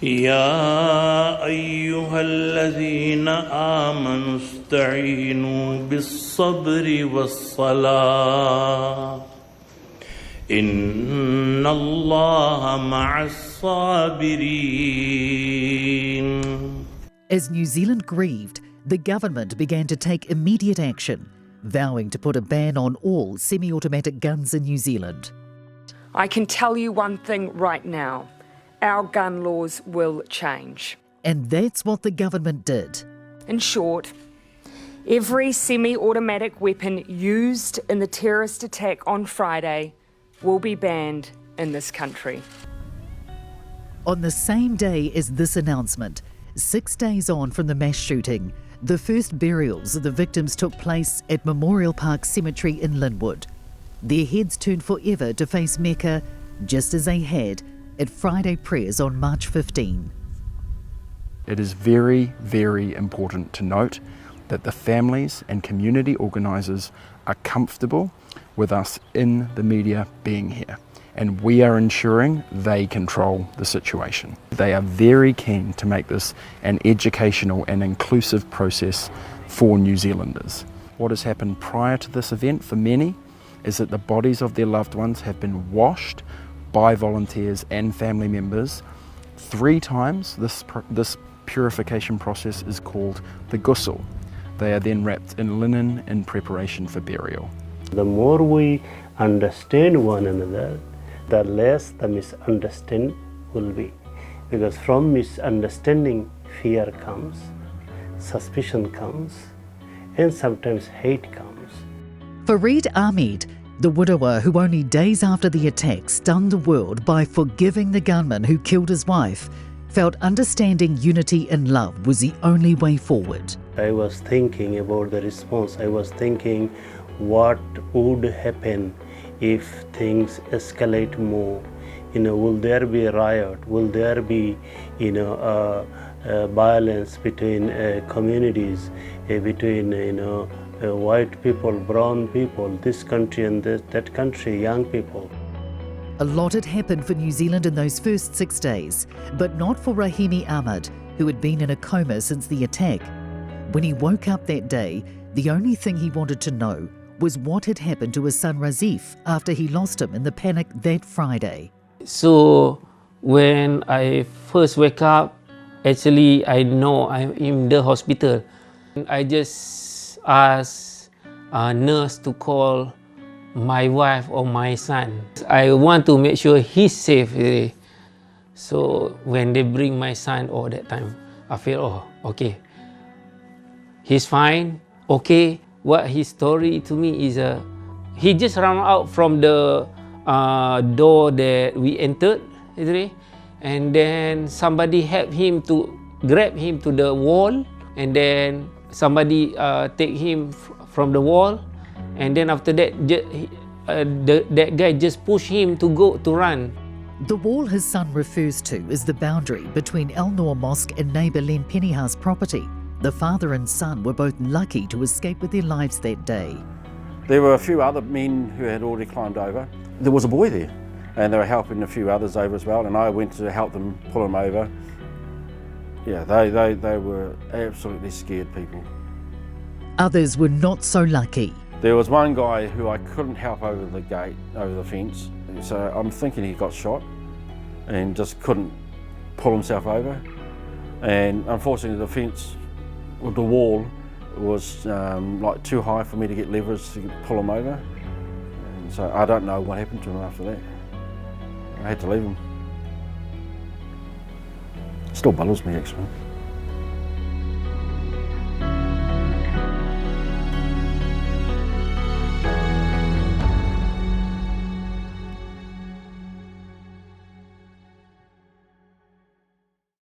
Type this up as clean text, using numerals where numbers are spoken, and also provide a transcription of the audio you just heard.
يا أيها الذين آمنوا استعينوا بالصبر والصلاة إن الله مع الصابرين. As New Zealand grieved, the government began to take immediate action, vowing to put a ban on all semi-automatic guns in New Zealand. I can tell you one thing right now. Our gun laws will change. And that's what the government did. In short, every semi-automatic weapon used in the terrorist attack on Friday will be banned in this country. On the same day as this announcement, 6 days on from the mass shooting, the first burials of the victims took place at Memorial Park Cemetery in Linwood. Their heads turned forever to face Mecca, just as they had at Friday prayers on March 15. It is very, very important to note that the families and community organisers are comfortable with us in the media being here, and we are ensuring they control the situation. They are very keen to make this an educational and inclusive process for New Zealanders. What has happened prior to this event for many is that the bodies of their loved ones have been washed by volunteers and family members 3 times. This purification process is called the ghusl. They are then wrapped in linen in preparation for burial. The more we understand one another, the less the misunderstanding will be. Because from misunderstanding, fear comes, suspicion comes, and sometimes hate comes. Fareed Ahmed, the widower who only days after the attack stunned the world by forgiving the gunman who killed his wife, felt understanding unity and love was the only way forward. I was thinking about the response. I was thinking what would happen if things escalate more. Will there be a riot? Will there be, violence between communities, between, white people, brown people, this country and that country, young people. A lot had happened for New Zealand in those first 6 days, but not for Rahimi Ahmad, who had been in a coma since the attack. When he woke up that day, the only thing he wanted to know was what had happened to his son Razif after he lost him in the panic that Friday. So when I first wake up, actually I know I'm in the hospital. I just asked a nurse to call my wife or my son. I want to make sure he's safe. Really. So when they bring my son all that time, I feel, oh, okay, he's fine, okay. What his story to me is, he just ran out from the door that we entered, and then somebody helped him to grab him to the wall, and then somebody take him from the wall, and then after that, that guy just pushed him to run. The wall his son refers to is the boundary between El Noor Mosque and neighbour Len Pennyha's property. The father and son were both lucky to escape with their lives that day. There were a few other men who had already climbed over. There was a boy there, and they were helping a few others over as well, and I went to help them pull him over. Yeah, they were absolutely scared people. Others were not so lucky. There was one guy who I couldn't help over the gate, over the fence, so I'm thinking he got shot and just couldn't pull himself over. And unfortunately the fence, with the wall, was like too high for me to get leverage to pull him over. And so I don't know what happened to him after that. I had to leave him. Still bothers me actually.